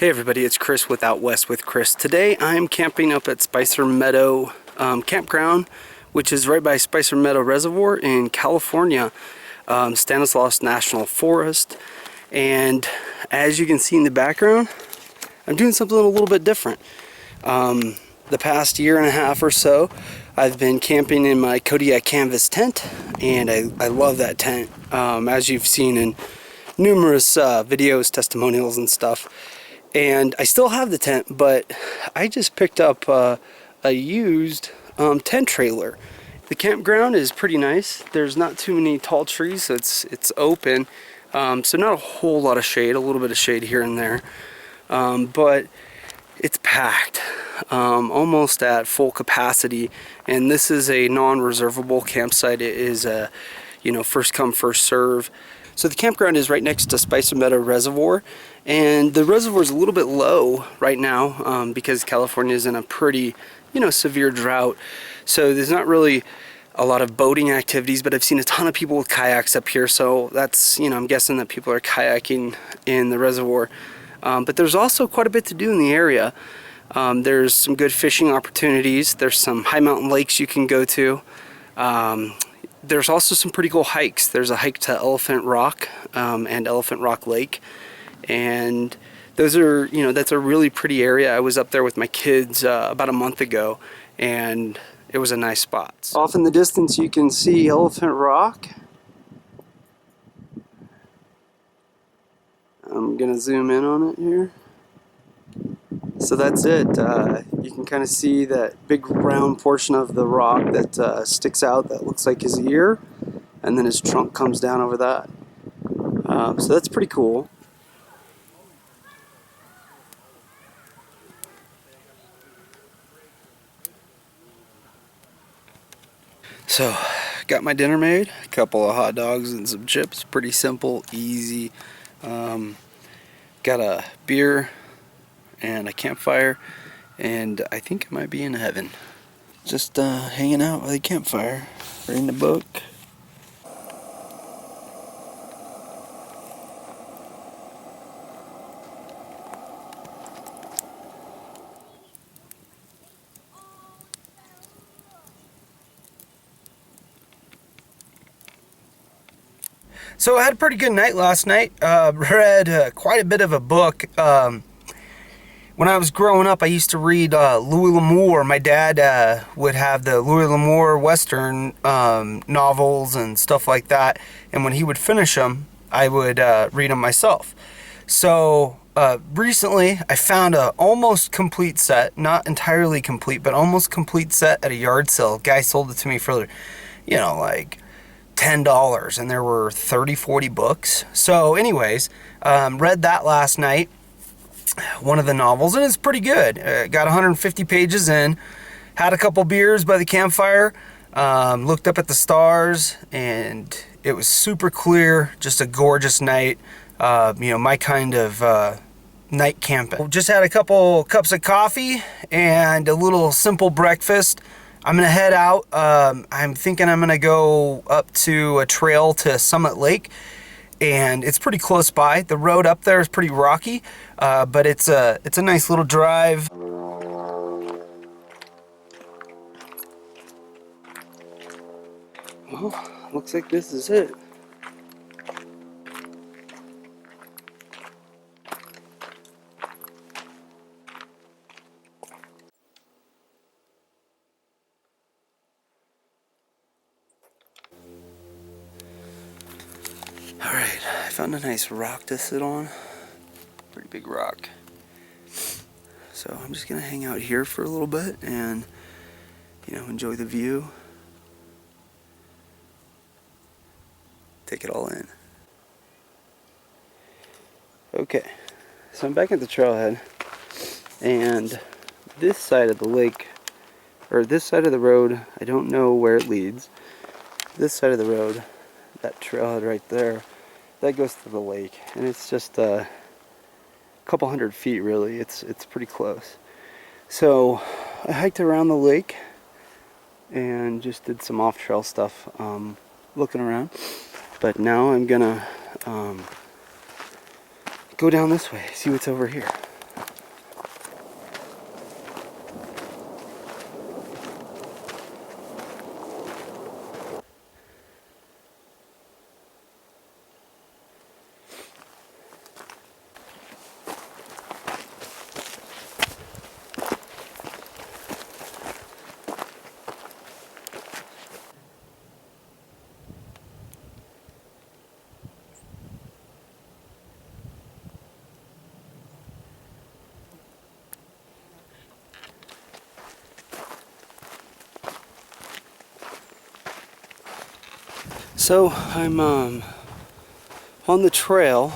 Hey everybody, it's Chris with Out West with Chris. Today I'm camping up at Spicer Meadow Campground, which is right by Spicer Meadow Reservoir in California, Stanislaus National Forest. And as you can see in the background, I'm doing something a little bit different. The past year and a half or so, I've been camping in my Kodiak canvas tent, and I love that tent, as you've seen in numerous videos, testimonials and stuff. And I still have the tent, but I just picked up a used tent trailer. The campground is pretty nice. There's not too many tall trees, so it's open. So not a whole lot of shade, a little bit of shade here and there. But it's packed, almost at full capacity. And this is a non-reservable campsite. It is a, first come, first serve. So the campground is right next to Spicer Meadow Reservoir, and the reservoir is a little bit low right now because California is in a pretty, severe drought. So there's not really a lot of boating activities, but I've seen a ton of people with kayaks up here. So that's, I'm guessing that people are kayaking in the reservoir. But there's also quite a bit to do in the area. There's some good fishing opportunities. There's some high mountain lakes you can go to. There's also some pretty cool hikes. There's a hike to Elephant Rock and Elephant Rock Lake, and those are, that's a really pretty area. I was up there with my kids about a month ago, and it was a nice spot. Off in the distance you can see Elephant Rock. I'm gonna zoom in on it here. So that's it. You can kind of see that big round portion of the rock that sticks out that looks like his ear, and then his trunk comes down over that. So that's pretty cool. So, got my dinner made, a couple of hot dogs and some chips, pretty simple, easy. Got a beer and a campfire, and I think I might be in heaven. Just hanging out with a campfire, reading a book. So I had a pretty good night last night. Read quite a bit of a book. When I was growing up, I used to read Louis L'Amour. My dad would have the Louis L'Amour Western novels and stuff like that. And when he would finish them, I would read them myself. So recently, I found a almost complete set, not entirely complete, but almost complete set at a yard sale. Guy sold it to me for, like $10, and there were 30-40 books. So anyways, read that last night, one of the novels, and it's pretty good. Got 150 pages in, had a couple beers by the campfire, looked up at the stars, and it was super clear, just a gorgeous night. My kind of night camping. Just had a couple cups of coffee and a little simple breakfast. I'm gonna head out. I'm thinking I'm gonna go up to a trail to Summit Lake, and it's pretty close by. The road up there is pretty rocky, but it's a nice little drive. Well, looks like this is it. Alright, I found a nice rock to sit on. Pretty big rock. So I'm just gonna hang out here for a little bit and, enjoy the view. Take it all in. Okay, so I'm back at the trailhead, and this side of the lake, or this side of the road, I don't know where it leads. This side of the road, that trailhead right there, that goes to the lake, and it's just a couple hundred feet really. It's pretty close. So I hiked around the lake and just did some off-trail stuff, looking around. But now I'm gonna go down this way, see what's over here. So I'm on the trail.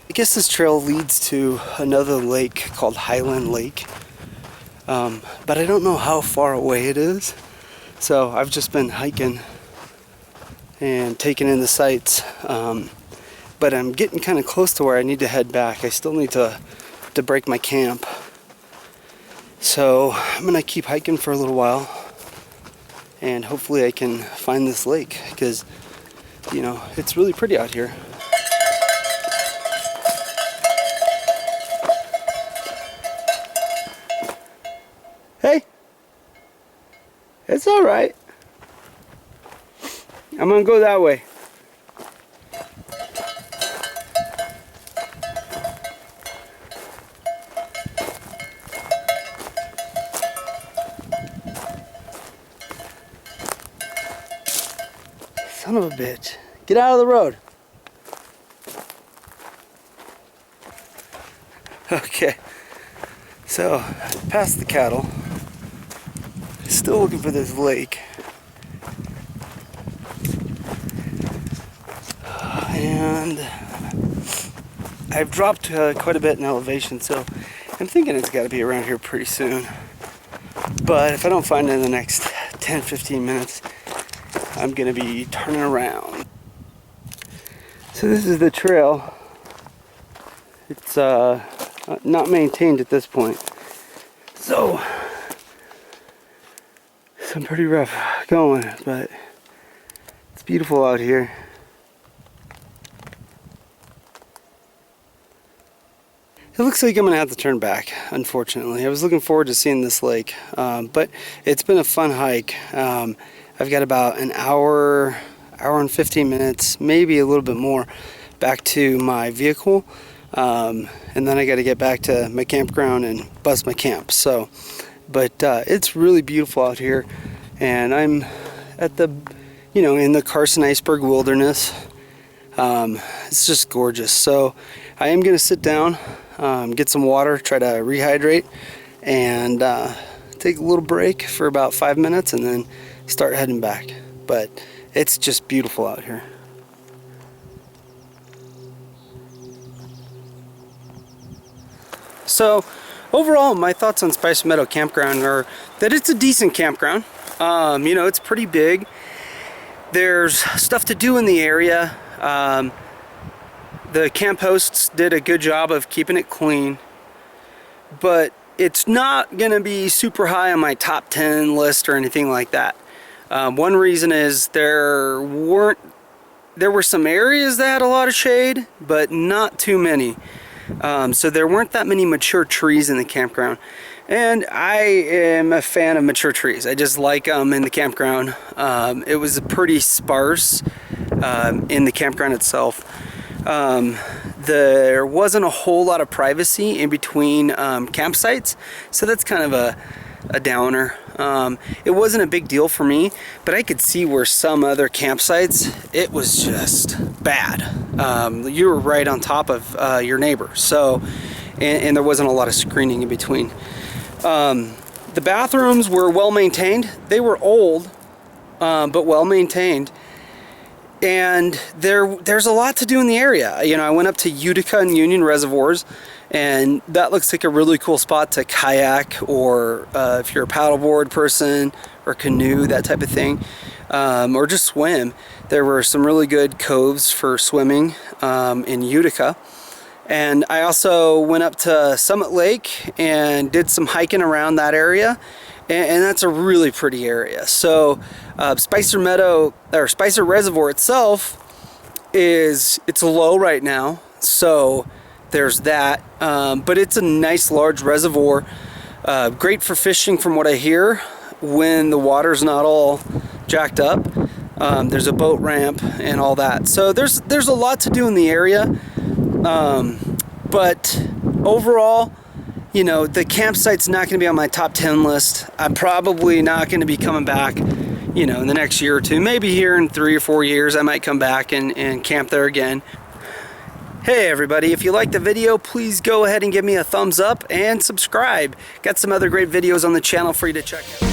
I guess this trail leads to another lake called Highland Lake, but I don't know how far away it is. So I've just been hiking and taking in the sights, but I'm getting kind of close to where I need to head back. I still need to break my camp, so I'm gonna keep hiking for a little while, and hopefully I can find this lake, because you know, it's really pretty out here. Hey, it's all right. I'm gonna go that way. Son of a bitch. Get out of the road. Okay. So, past the cattle. Still looking for this lake. And I've dropped quite a bit in elevation, so I'm thinking it's got to be around here pretty soon. But if I don't find it in the next 10-15 minutes, I'm gonna be turning around. So this is the trail. It's not maintained at this point, so some pretty rough going, but it's beautiful out here. It looks like I'm gonna have to turn back, unfortunately. I was looking forward to seeing this lake, but it's been a fun hike. I've got about an hour and 15 minutes, maybe a little bit more, back to my vehicle, and then I got to get back to my campground and bust my camp. So, but it's really beautiful out here, and I'm at the, you know, in the Carson-Iceberg wilderness. It's just gorgeous. So I am going to sit down, get some water, try to rehydrate, and take a little break for about 5 minutes, and then start heading back. But it's just beautiful out here. So overall, my thoughts on Spicer Meadow Campground are that it's a decent campground. You know, it's pretty big. There's stuff to do in the area. The camp hosts did a good job of keeping it clean, but it's not gonna be super high on my top 10 list or anything like that. One reason is there were some areas that had a lot of shade, but not too many. So there weren't that many mature trees in the campground. And I am a fan of mature trees. I just like them in the campground. It was pretty sparse in the campground itself. There wasn't a whole lot of privacy in between campsites, so that's kind of a downer. It wasn't a big deal for me, but I could see where some other campsites, it was just bad. You were right on top of your neighbor, so, and there wasn't a lot of screening in between. The bathrooms were well maintained. They were old, but well maintained. And there's a lot to do in the area. You know, I went up to Utica and Union reservoirs, and that looks like a really cool spot to kayak, or if you're a paddleboard person, or canoe, that type of thing, or just swim. There were some really good coves for swimming in Utica. And I also went up to Summit Lake and did some hiking around that area, and that's a really pretty area. So Spicer Meadow, or Spicer Reservoir itself, it's low right now, so there's that, but it's a nice large reservoir, great for fishing from what I hear when the water's not all jacked up. There's a boat ramp and all that, so there's a lot to do in the area, but overall, you know, the campsite's not going to be on my top 10 list. I'm probably not going to be coming back, you know, in the next year or two. Maybe here in 3 or 4 years I might come back and camp there again. Hey everybody, if you liked the video, please go ahead and give me a thumbs up and subscribe. Got some other great videos on the channel for you to check out.